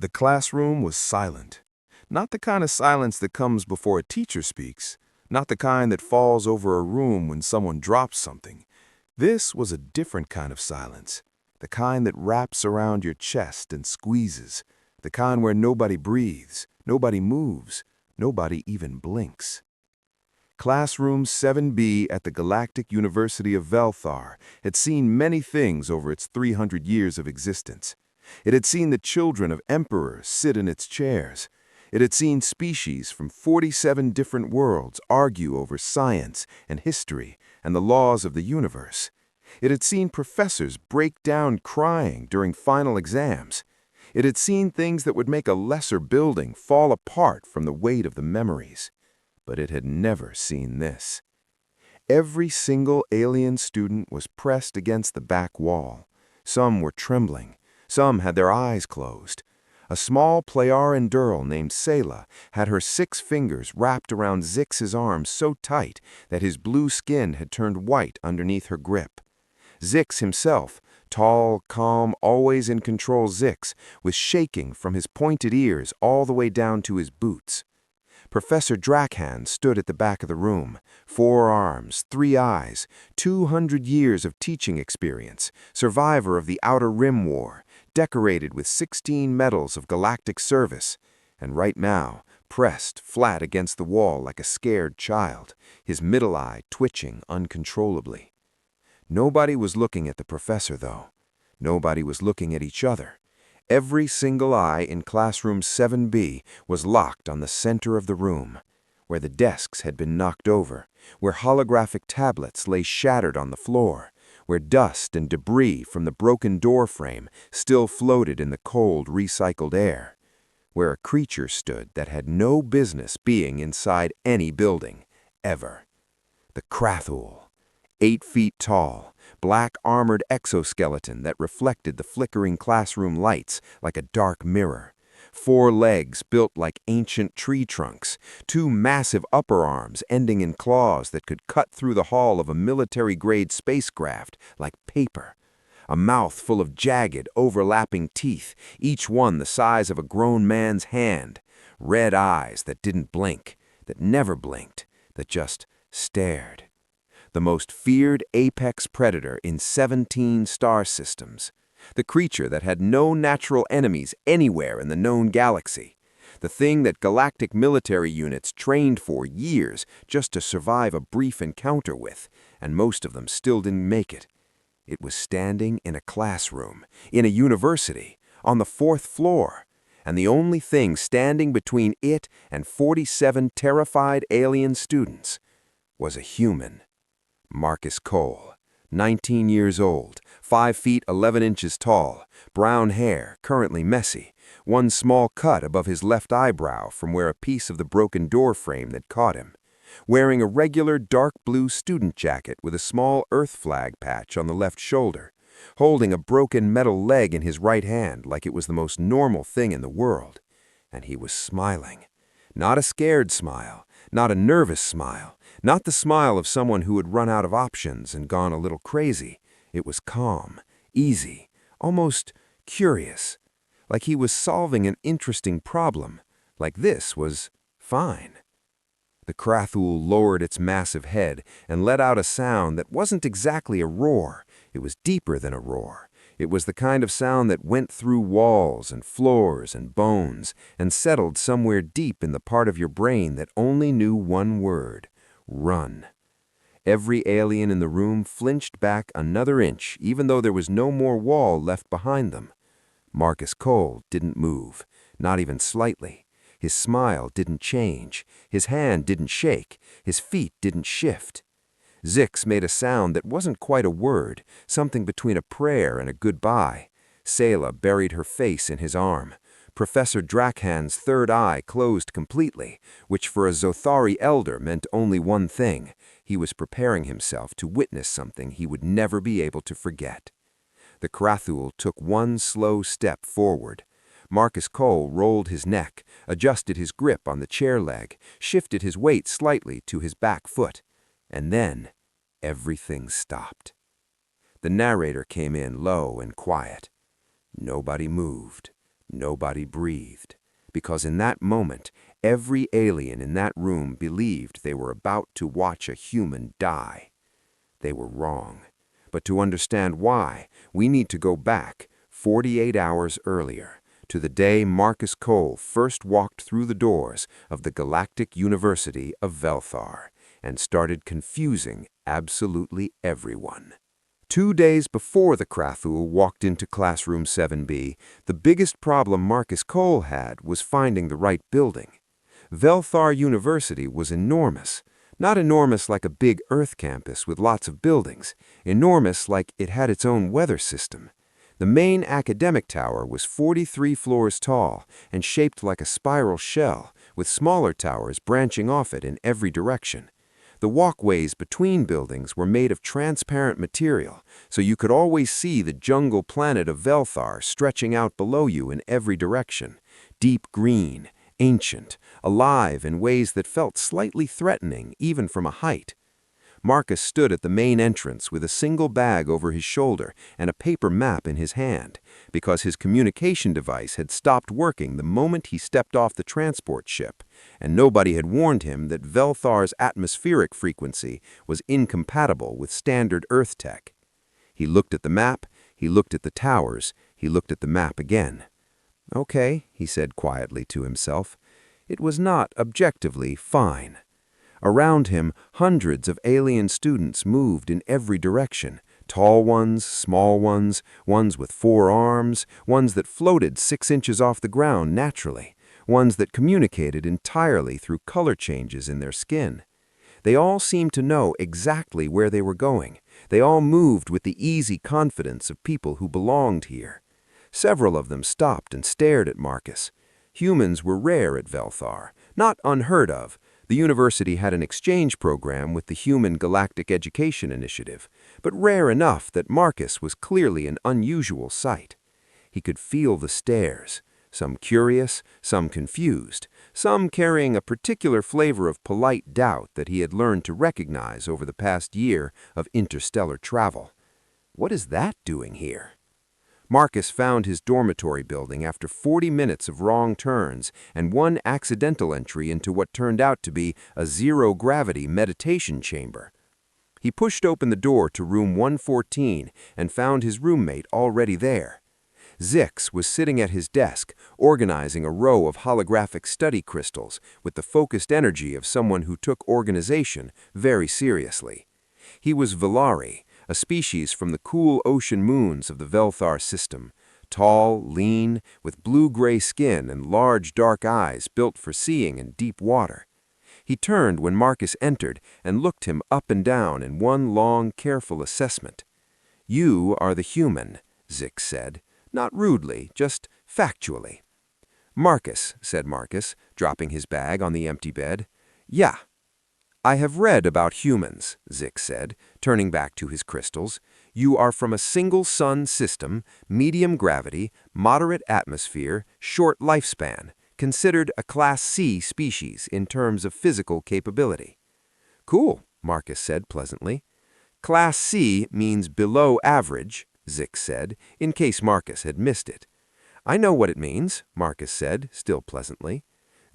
The classroom was silent. Not the kind of silence that comes before a teacher speaks, not the kind that falls over a room when someone drops something. This was a different kind of silence, the kind that wraps around your chest and squeezes, the kind where nobody breathes, nobody moves, nobody even blinks. Classroom 7B at the Galactic University of Vel'thar had seen many things over its 300 years of existence. It had seen the children of emperors sit in its chairs. It had seen species from 47 different worlds argue over science and history and the laws of the universe. It had seen professors break down crying during final exams. It had seen things that would make a lesser building fall apart from the weight of the memories. But it had never seen this. Every single alien student was pressed against the back wall. Some were trembling. Some had their eyes closed. A small Playaran girl named Selah had her 6 fingers wrapped around Zix's arm so tight that his blue skin had turned white underneath her grip. Zix himself, tall, calm, always in control Zix, was shaking from his pointed ears all the way down to his boots. Professor Drakhan stood at the back of the room, 4 arms, 3 eyes, 200 years of teaching experience, survivor of the Outer Rim War, decorated with 16 medals of galactic service, and right now, pressed flat against the wall like a scared child, his middle eye twitching uncontrollably. Nobody was looking at the professor, though. Nobody was looking at each other. Every single eye in classroom 7B was locked on the center of the room, where the desks had been knocked over, where holographic tablets lay shattered on the floor, where dust and debris from the broken door frame still floated in the cold, recycled air, where a creature stood that had no business being inside any building, ever. The Krath'ul, 8 feet tall, black-armored exoskeleton that reflected the flickering classroom lights like a dark mirror. 4 legs built like ancient tree trunks, 2 massive upper arms ending in claws that could cut through the hull of a military-grade spacecraft like paper. A mouth full of jagged, overlapping teeth, each one the size of a grown man's hand. Red eyes that didn't blink, that never blinked, that just stared. The most feared apex predator in 17 star systems. The creature that had no natural enemies anywhere in the known galaxy. The thing that galactic military units trained for years just to survive a brief encounter with, and most of them still didn't make it. It was standing in a classroom, in a university, on the 4th floor, and the only thing standing between it and 47 terrified alien students was a human. Marcus Cole, 19 years old, 5 feet 11 inches tall, brown hair, currently messy, 1 small cut above his left eyebrow from where a piece of the broken door frame that caught him, wearing a regular dark blue student jacket with a small Earth flag patch on the left shoulder, holding a broken metal leg in his right hand like it was the most normal thing in the world. And he was smiling. Not a scared smile, not a nervous smile, not the smile of someone who had run out of options and gone a little crazy. It was calm, easy, almost curious, like he was solving an interesting problem, like this was fine. The Krath'ul lowered its massive head and let out a sound that wasn't exactly a roar. It was deeper than a roar. It was the kind of sound that went through walls and floors and bones and settled somewhere deep in the part of your brain that only knew one word: run. Every alien in the room flinched back another inch, even though there was no more wall left behind them. Marcus Cole didn't move, not even slightly. His smile didn't change. His hand didn't shake. His feet didn't shift. Zix made a sound that wasn't quite a word, something between a prayer and a goodbye. Selah buried her face in his arm. Professor Drakhan's third eye closed completely, which for a Zothari elder meant only one thing. He was preparing himself to witness something he would never be able to forget. The Krath'ul took 1 slow step forward. Marcus Cole rolled his neck, adjusted his grip on the chair leg, shifted his weight slightly to his back foot, and then everything stopped. The narrator came in low and quiet. Nobody moved. Nobody breathed, because in that moment, every alien in that room believed they were about to watch a human die. They were wrong. But to understand why, we need to go back 48 hours earlier, to the day Marcus Cole first walked through the doors of the Galactic University of Vel'thar and started confusing absolutely everyone. 2 days before the Krath'ul walked into Classroom 7B, the biggest problem Marcus Cole had was finding the right building. Vel'thar University was enormous. Not enormous like a big Earth campus with lots of buildings, enormous like it had its own weather system. The main academic tower was 43 floors tall and shaped like a spiral shell, with smaller towers branching off it in every direction. The walkways between buildings were made of transparent material, so you could always see the jungle planet of Vel'thar stretching out below you in every direction, deep green, ancient, alive in ways that felt slightly threatening even from a height. Marcus stood at the main entrance with a single bag over his shoulder and a paper map in his hand, because his communication device had stopped working the moment he stepped off the transport ship, and nobody had warned him that Vel'thar's atmospheric frequency was incompatible with standard Earth tech. He looked at the map, he looked at the towers, he looked at the map again. "Okay," he said quietly to himself. It was not objectively fine. Around him, hundreds of alien students moved in every direction, tall ones, small ones, ones with 4 arms, ones that floated 6 inches off the ground naturally, ones that communicated entirely through color changes in their skin. They all seemed to know exactly where they were going. They all moved with the easy confidence of people who belonged here. Several of them stopped and stared at Marcus. Humans were rare at Vel'thar, not unheard of. The university had an exchange program with the Human Galactic Education Initiative, but rare enough that Marcus was clearly an unusual sight. He could feel the stares, some curious, some confused, some carrying a particular flavor of polite doubt that he had learned to recognize over the past year of interstellar travel. What is that doing here? Marcus found his dormitory building after 40 minutes of wrong turns and one accidental entry into what turned out to be a zero-gravity meditation chamber. He pushed open the door to room 114 and found his roommate already there. Zix was sitting at his desk, organizing a row of holographic study crystals with the focused energy of someone who took organization very seriously. He was Vel'thar, a species from the cool ocean moons of the Vel'thar system, tall, lean, with blue-gray skin and large dark eyes built for seeing in deep water. He turned when Marcus entered and looked him up and down in one long, careful assessment. "You are the human," Zix said, not rudely, just factually. "Marcus," said Marcus, dropping his bag on the empty bed. "Yeah." "I have read about humans," Zix said, turning back to his crystals. "You are from a single sun system, medium gravity, moderate atmosphere, short lifespan, considered a Class C species in terms of physical capability." "Cool," Marcus said pleasantly. "Class C means below average," Zix said, in case Marcus had missed it. "I know what it means," Marcus said, still pleasantly.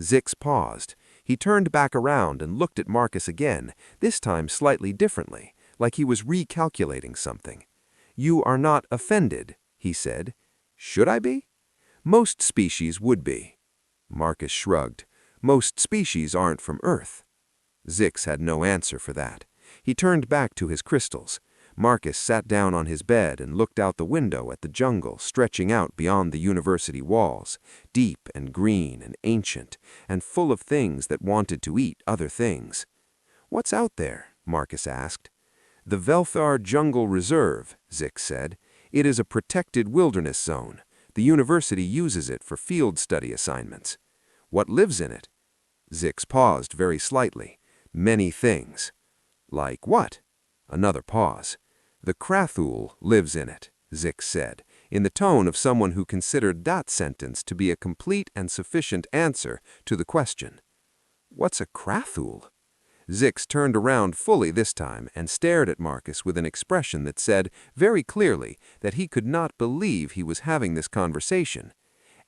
Zix paused. He turned back around and looked at Marcus again, this time slightly differently, like he was recalculating something. "You are not offended," he said. "Should I be?" "Most species would be." Marcus shrugged. "Most species aren't from Earth." Zix had no answer for that. He turned back to his crystals. Marcus sat down on his bed and looked out the window at the jungle stretching out beyond the university walls, deep and green and ancient, and full of things that wanted to eat other things. "What's out there?" Marcus asked. "The Vel'thar Jungle Reserve," Zix said. "It is a protected wilderness zone. The university uses it for field study assignments." "What lives in it?" Zix paused very slightly. "Many things." "Like what?" Another pause. "The Krath'ul lives in it," Zix said, in the tone of someone who considered that sentence to be a complete and sufficient answer to the question. "What's a Krath'ul?" Zix turned around fully this time and stared at Marcus with an expression that said very clearly that he could not believe he was having this conversation.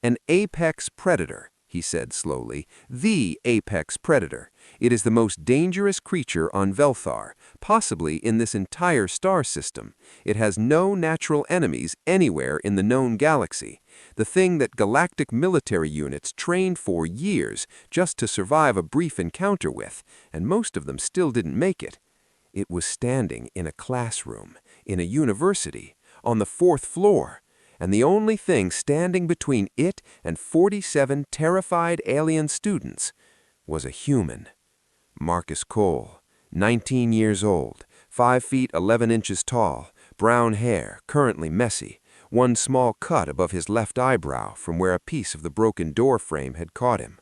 An apex predator, he said slowly. The apex predator. It is the most dangerous creature on Vel'thar, possibly in this entire star system. It has no natural enemies anywhere in the known galaxy. The thing that galactic military units trained for years just to survive a brief encounter with, and most of them still didn't make it. It was standing in a classroom, in a university, on the 4th floor, and the only thing standing between it and 47 terrified alien students was a human. Marcus Cole, 19 years old, 5 feet 11 inches tall, brown hair, currently messy, one small cut above his left eyebrow from where a piece of the broken door frame had caught him.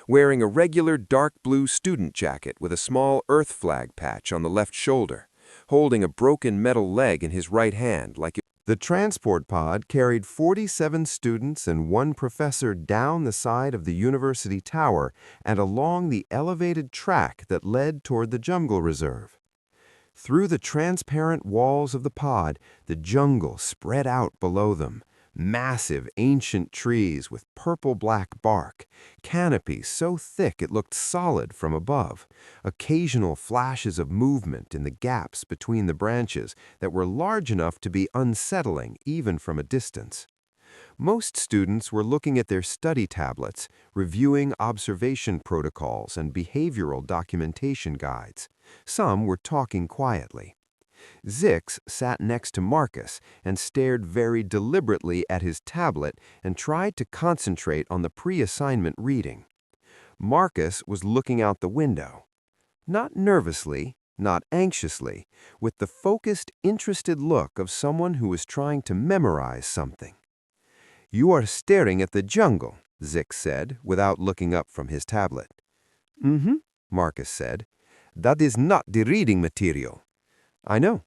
Wearing a regular dark blue student jacket with a small Earth flag patch on the left shoulder, holding a broken metal leg in his right hand like it. The transport pod carried 47 students and one professor down the side of the university tower and along the elevated track that led toward the jungle reserve. Through the transparent walls of the pod, the jungle spread out below them. Massive, ancient trees with purple-black bark, canopies so thick it looked solid from above, occasional flashes of movement in the gaps between the branches that were large enough to be unsettling even from a distance. Most students were looking at their study tablets, reviewing observation protocols and behavioral documentation guides. Some were talking quietly. Zix sat next to Marcus and stared very deliberately at his tablet and tried to concentrate on the pre-assignment reading. Marcus was looking out the window. Not nervously, not anxiously, with the focused, interested look of someone who was trying to memorize something. "You are staring at the jungle," Zix said, without looking up from his tablet. "Mm-hmm," Marcus said. "That is not the reading material." "I know."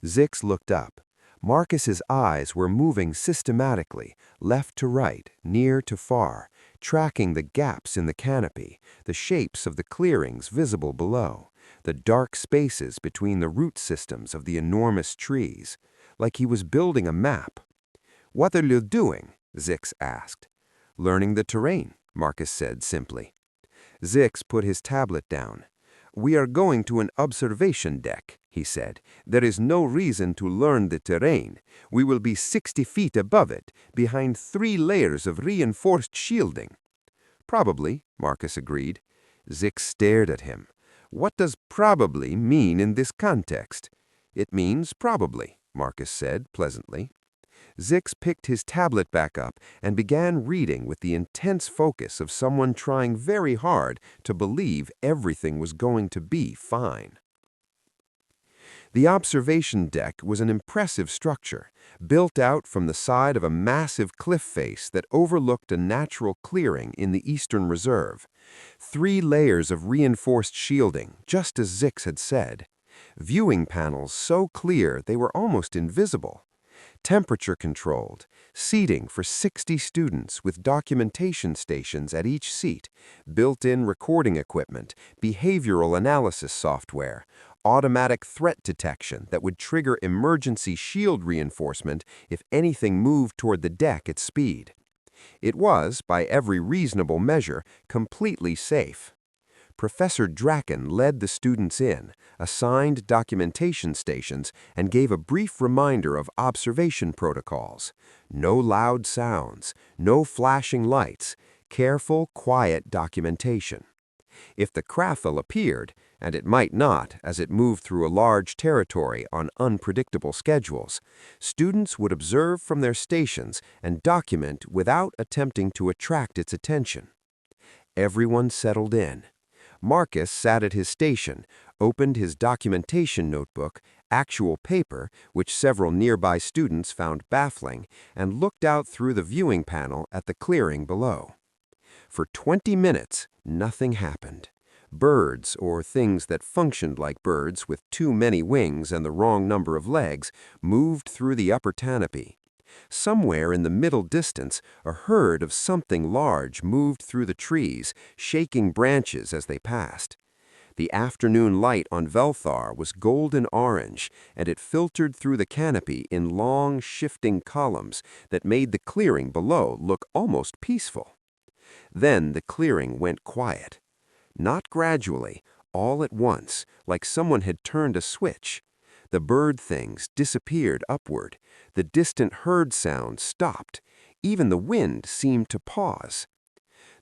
Zix looked up. Marcus's eyes were moving systematically, left to right, near to far, tracking the gaps in the canopy, the shapes of the clearings visible below, the dark spaces between the root systems of the enormous trees, like he was building a map. "What are you doing?" Zix asked. "Learning the terrain," Marcus said simply. Zix put his tablet down. "We are going to an observation deck," he said. "There is no reason to learn the terrain. We will be 60 feet above it, behind 3 layers of reinforced shielding." "Probably," Marcus agreed. Zix stared at him. "What does probably mean in this context?" "It means probably," Marcus said pleasantly. Zix picked his tablet back up and began reading with the intense focus of someone trying very hard to believe everything was going to be fine. The observation deck was an impressive structure, built out from the side of a massive cliff face that overlooked a natural clearing in the Eastern Reserve. 3 layers of reinforced shielding, just as Zix had said. Viewing panels so clear they were almost invisible. Temperature-controlled, seating for 60 students with documentation stations at each seat, built-in recording equipment, behavioral analysis software, automatic threat detection that would trigger emergency shield reinforcement if anything moved toward the deck at speed. It was, by every reasonable measure, completely safe. Professor Draken led the students in, assigned documentation stations, and gave a brief reminder of observation protocols. No loud sounds, no flashing lights, careful, quiet documentation. If the Krath'ul appeared, and it might not as it moved through a large territory on unpredictable schedules, students would observe from their stations and document without attempting to attract its attention. Everyone settled in. Marcus sat at his station, opened his documentation notebook, actual paper, which several nearby students found baffling, and looked out through the viewing panel at the clearing below. For 20 minutes, nothing happened. Birds, or things that functioned like birds with too many wings and the wrong number of legs, moved through the upper canopy. Somewhere in the middle distance, a herd of something large moved through the trees, shaking branches as they passed. The afternoon light on Vel'thar was golden orange, and it filtered through the canopy in long, shifting columns that made the clearing below look almost peaceful. Then the clearing went quiet. Not gradually, all at once, like someone had turned a switch. The bird things disappeared upward. The distant herd sound stopped. Even the wind seemed to pause.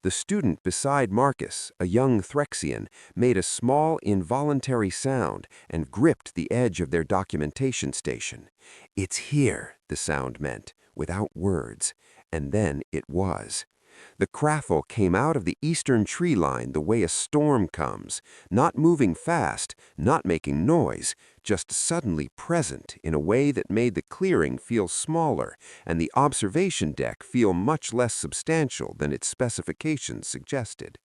The student beside Marcus, a young Threxian, made a small involuntary sound and gripped the edge of their documentation station. "It's here," the sound meant, without words. And then it was. The Krath'ul came out of the eastern tree line the way a storm comes, not moving fast, not making noise, just suddenly present in a way that made the clearing feel smaller and the observation deck feel much less substantial than its specifications suggested.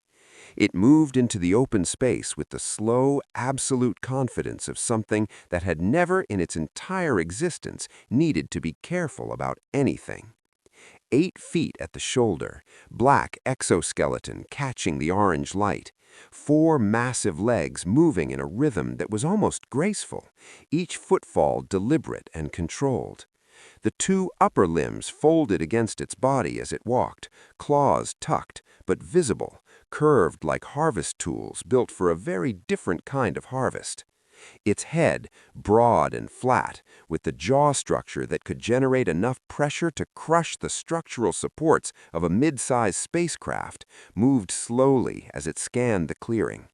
It moved into the open space with the slow, absolute confidence of something that had never in its entire existence needed to be careful about anything. 8 feet at the shoulder, black exoskeleton catching the orange light, 4 massive legs moving in a rhythm that was almost graceful, each footfall deliberate and controlled. The 2 upper limbs folded against its body as it walked, claws tucked, but visible, curved like harvest tools built for a very different kind of harvest. Its head, broad and flat, with the jaw structure that could generate enough pressure to crush the structural supports of a mid-sized spacecraft, moved slowly as it scanned the clearing.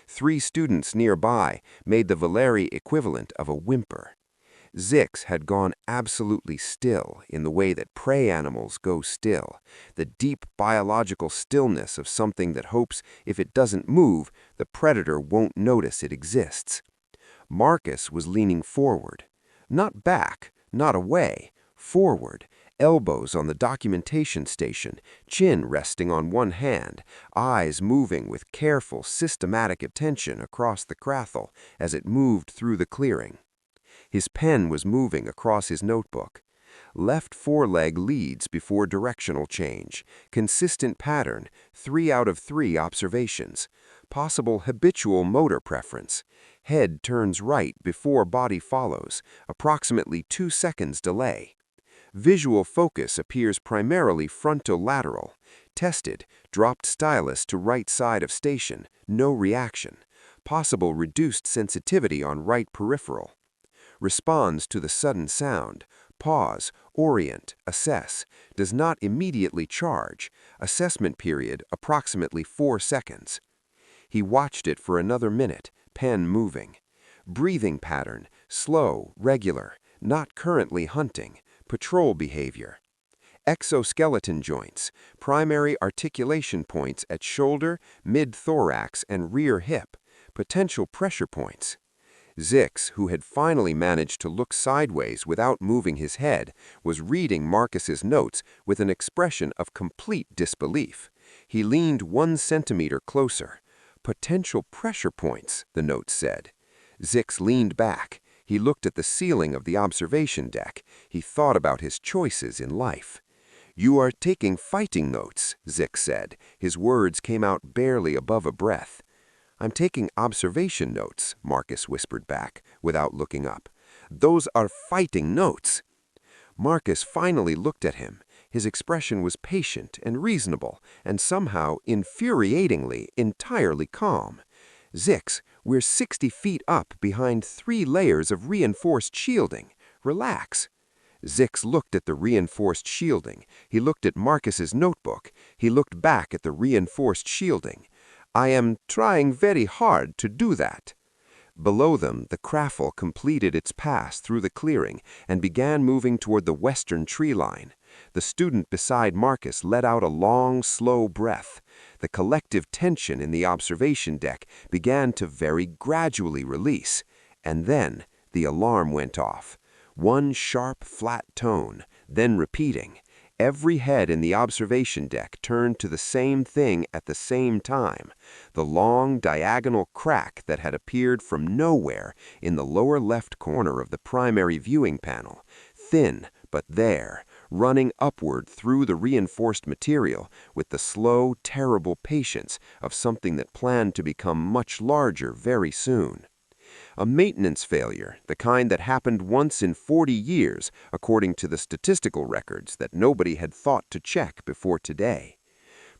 3 students nearby made the Vel'thar equivalent of a whimper. Zix had gone absolutely still in the way that prey animals go still, the deep biological stillness of something that hopes if it doesn't move, the predator won't notice it exists. Marcus was leaning forward. Not back, not away, forward, elbows on the documentation station, chin resting on one hand, eyes moving with careful, systematic attention across the Krath'ul as it moved through the clearing. His pen was moving across his notebook. Left foreleg leads before directional change. Consistent pattern, 3 out of 3 observations. Possible habitual motor preference. Head turns right before body follows, approximately 2 seconds delay. Visual focus appears primarily frontolateral. Tested, dropped stylus to right side of station, no reaction. Possible reduced sensitivity on right peripheral. Responds to the sudden sound. Pause, orient, assess. Does not immediately charge. Assessment period approximately 4 seconds. He watched it for another minute, pen moving. Breathing pattern, slow, regular, not currently hunting, patrol behavior. Exoskeleton joints, primary articulation points at shoulder, mid-thorax, and rear hip, potential pressure points. Zix, who had finally managed to look sideways without moving his head, was reading Marcus's notes with an expression of complete disbelief. He leaned 1 centimeter closer. Potential pressure points, the note said. Zix leaned back. He looked at the ceiling of the observation deck. He thought about his choices in life. "You are taking fighting notes," Zix said. His words came out barely above a breath. "I'm taking observation notes," Marcus whispered back, without looking up. "Those are fighting notes." Marcus finally looked at him. His expression was patient and reasonable, and somehow, infuriatingly, entirely calm. "Zix, we're 60 feet up behind 3 layers of reinforced shielding. Relax." Zix looked at the reinforced shielding. He looked at Marcus's notebook. He looked back at the reinforced shielding. "I am trying very hard to do that." Below them, the Krath'ul completed its pass through the clearing and began moving toward the western tree line. The student beside Marcus let out a long, slow breath. The collective tension in the observation deck began to very gradually release. And then the alarm went off. 1 sharp, flat tone, then repeating. Every head in the observation deck turned to the same thing at the same time, the long diagonal crack that had appeared from nowhere in the lower left corner of the primary viewing panel, thin but there, running upward through the reinforced material with the slow, terrible patience of something that planned to become much larger very soon. A maintenance failure, the kind that happened once in 40 years, according to the statistical records that nobody had thought to check before today.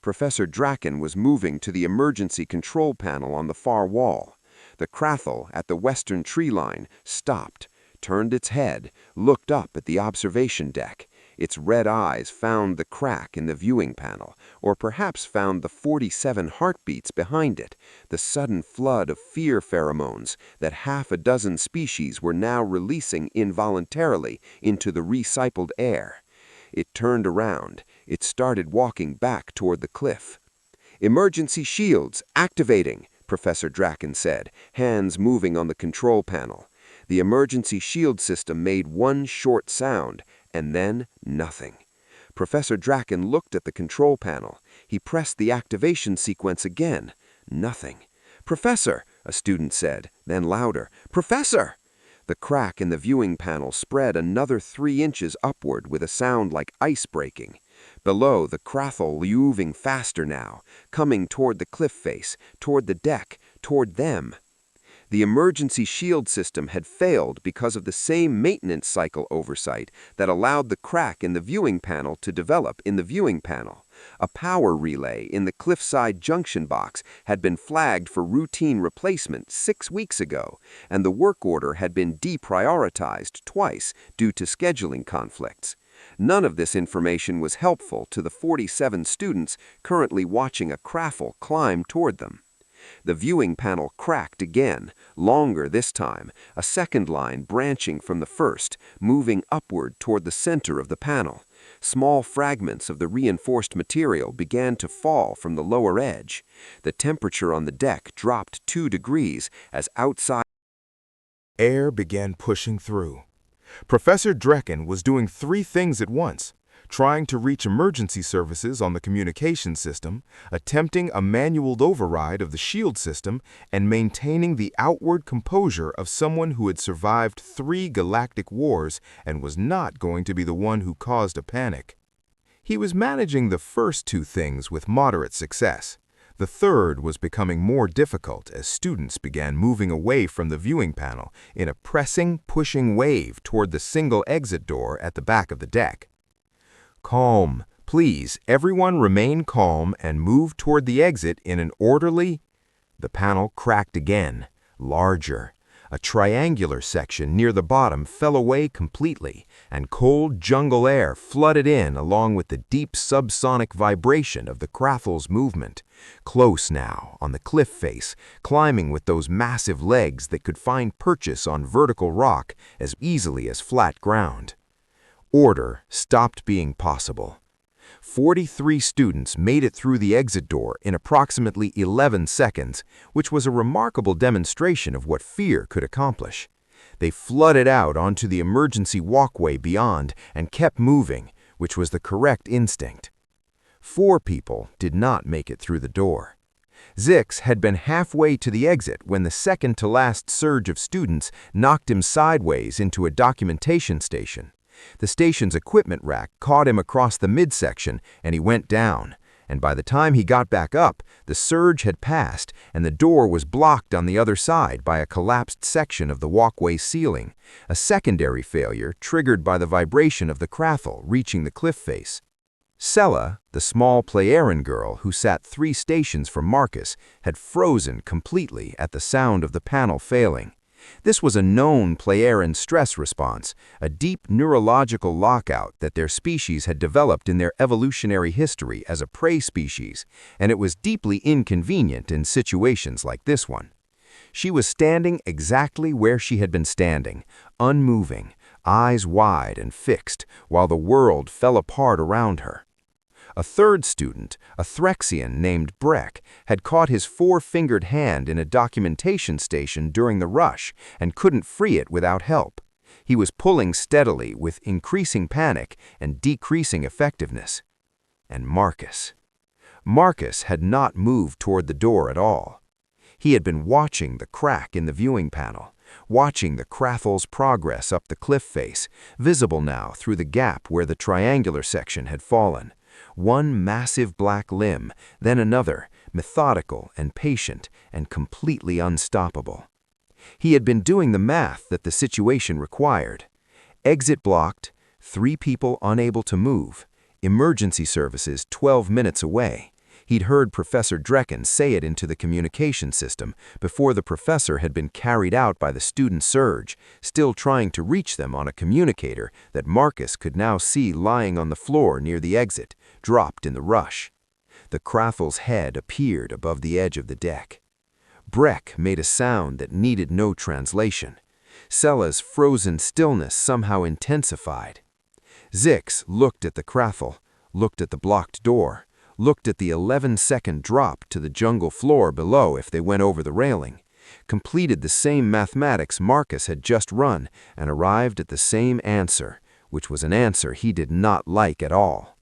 Professor Draken was moving to the emergency control panel on the far wall. The Krath'ul at the western tree line stopped, turned its head, looked up at the observation deck. Its red eyes found the crack in the viewing panel, or perhaps found the 47 heartbeats behind it, the sudden flood of fear pheromones that half a dozen species were now releasing involuntarily into the recycled air. It turned around. It started walking back toward the cliff. "Emergency shields activating," Professor Draken said, hands moving on the control panel. The emergency shield system made one short sound, and then nothing. Professor Draken looked at the control panel. He pressed the activation sequence again. Nothing. "Professor," a student said, then louder, "Professor!" The crack in the viewing panel spread another 3 inches upward with a sound like ice breaking. Below, the Krath'ul moving faster now, coming toward the cliff face, toward the deck, toward them. The emergency shield system had failed because of the same maintenance cycle oversight that allowed the crack in the viewing panel to develop in the viewing panel. A power relay in the cliffside junction box had been flagged for routine replacement 6 weeks ago, and the work order had been deprioritized twice due to scheduling conflicts. None of this information was helpful to the 47 students currently watching a Krath'ul climb toward them. The viewing panel cracked again, longer this time, a second line branching from the first, moving upward toward the center of the panel. Small fragments of the reinforced material began to fall from the lower edge. The temperature on the deck dropped 2 degrees as outside Air began pushing through. Professor Draken was doing 3 things at once: trying to reach emergency services on the communication system, attempting a manual override of the shield system, and maintaining the outward composure of someone who had survived 3 galactic wars and was not going to be the one who caused a panic. He was managing the first 2 things with moderate success. The third was becoming more difficult as students began moving away from the viewing panel in a pressing, pushing wave toward the single exit door at the back of the deck. "Calm. Please, everyone remain calm and move toward the exit in an orderly—" The panel cracked again, larger. A triangular section near the bottom fell away completely, and cold jungle air flooded in along with the deep subsonic vibration of the Krath'ul's movement. Close now, on the cliff face, climbing with those massive legs that could find purchase on vertical rock as easily as flat ground. Order stopped being possible. 43 students made it through the exit door in approximately 11 seconds, which was a remarkable demonstration of what fear could accomplish. They flooded out onto the emergency walkway beyond and kept moving, which was the correct instinct. 4 people did not make it through the door. Zix had been halfway to the exit when the second-to-last surge of students knocked him sideways into a documentation station. The station's equipment rack caught him across the midsection, and he went down. And by the time he got back up, the surge had passed, and the door was blocked on the other side by a collapsed section of the walkway ceiling, a secondary failure triggered by the vibration of the Krath'ul reaching the cliff face. Sella, the small Playaran girl who sat 3 stations from Marcus, had frozen completely at the sound of the panel failing. This was a known Playaran stress response, a deep neurological lockout that their species had developed in their evolutionary history as a prey species, and it was deeply inconvenient in situations like this one. She was standing exactly where she had been standing, unmoving, eyes wide and fixed, while the world fell apart around her. A third student, a Threxian named Breck, had caught his 4-fingered hand in a documentation station during the rush and couldn't free it without help. He was pulling steadily with increasing panic and decreasing effectiveness. And Marcus. Marcus had not moved toward the door at all. He had been watching the crack in the viewing panel, watching the Krath'ul's progress up the cliff face, visible now through the gap where the triangular section had fallen. One massive black limb, then another, methodical and patient and completely unstoppable. He had been doing the math that the situation required. Exit blocked, 3 people unable to move, emergency services 12 minutes away. He'd heard Professor Drekken say it into the communication system before the professor had been carried out by the student surge, still trying to reach them on a communicator that Marcus could now see lying on the floor near the exit, dropped in the rush. The Krath'ul's head appeared above the edge of the deck. Breck made a sound that needed no translation. Sella's frozen stillness somehow intensified. Zix looked at the Krath'ul, looked at the blocked door, looked at the 11-second drop to the jungle floor below if they went over the railing, completed the same mathematics Marcus had just run, and arrived at the same answer, which was an answer he did not like at all.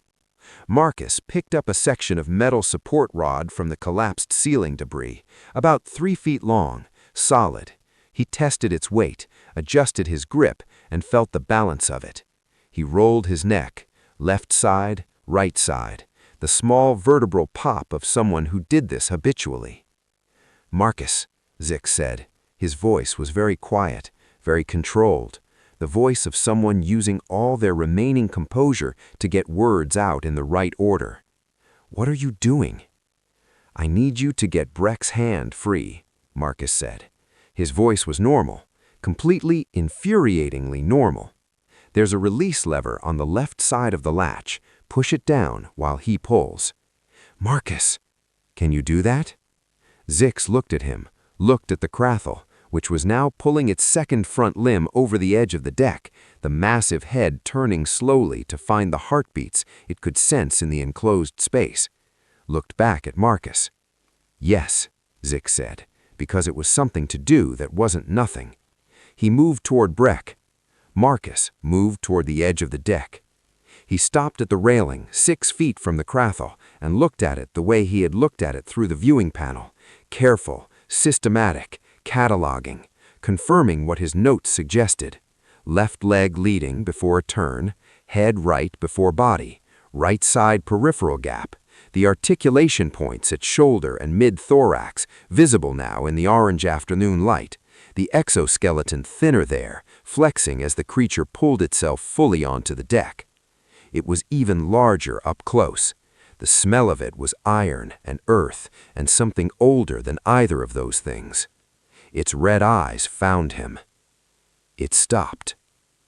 Marcus picked up a section of metal support rod from the collapsed ceiling debris, about 3 feet long, solid. He tested its weight, adjusted his grip, and felt the balance of it. He rolled his neck, left side, right side, the small vertebral pop of someone who did this habitually. "Marcus," Zix said. His voice was very quiet, very controlled, the voice of someone using all their remaining composure to get words out in the right order. "What are you doing?" "I need you to get Breck's hand free," Marcus said. His voice was normal, completely infuriatingly normal. "There's a release lever on the left side of the latch. Push it down while he pulls." "Marcus, can you do that?" Zix looked at him, looked at the Krath'ul, which was now pulling its second front limb over the edge of the deck, the massive head turning slowly to find the heartbeats it could sense in the enclosed space. Looked back at Marcus. "Yes," Zix said, because it was something to do that wasn't nothing. He moved toward Breck. Marcus moved toward the edge of the deck. He stopped at the railing 6 feet from the Krath'ul and looked at it the way he had looked at it through the viewing panel, careful, systematic, cataloging, confirming what his notes suggested. Left leg leading before a turn, head right before body, right side peripheral gap, the articulation points at shoulder and mid-thorax, visible now in the orange afternoon light, the exoskeleton thinner there, flexing as the creature pulled itself fully onto the deck. It was even larger up close. The smell of it was iron and earth and something older than either of those things. Its red eyes found him. It stopped.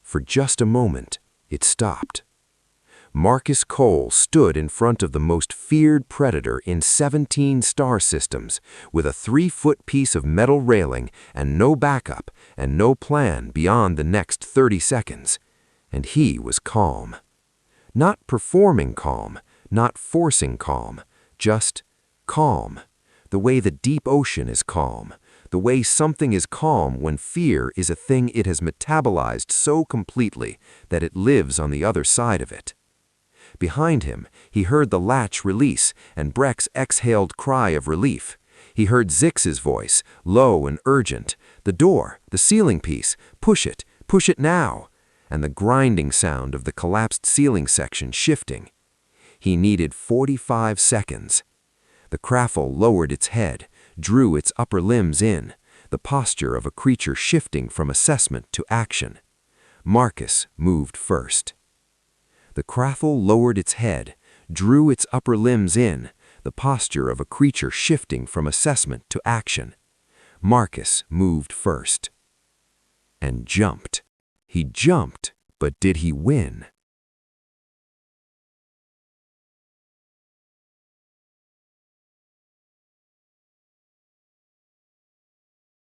For just a moment, it stopped. Marcus Cole stood in front of the most feared predator in 17 star systems, with a 3-foot piece of metal railing and no backup and no plan beyond the next 30 seconds. And he was calm. Not performing calm, not forcing calm, just calm. The way the deep ocean is calm. The way something is calm when fear is a thing it has metabolized so completely that it lives on the other side of it. Behind him, he heard the latch release and Breck's exhaled cry of relief. He heard Zix's voice, low and urgent. "The door, the ceiling piece, push it now," and the grinding sound of the collapsed ceiling section shifting. He needed 45 seconds. The Krath'ul lowered its head, drew its upper limbs in, the posture of a creature shifting from assessment to action. Marcus moved first. The Krath'ul lowered its head, drew its upper limbs in, the posture of a creature shifting from assessment to action. Marcus moved first. And jumped. He jumped, but did he win?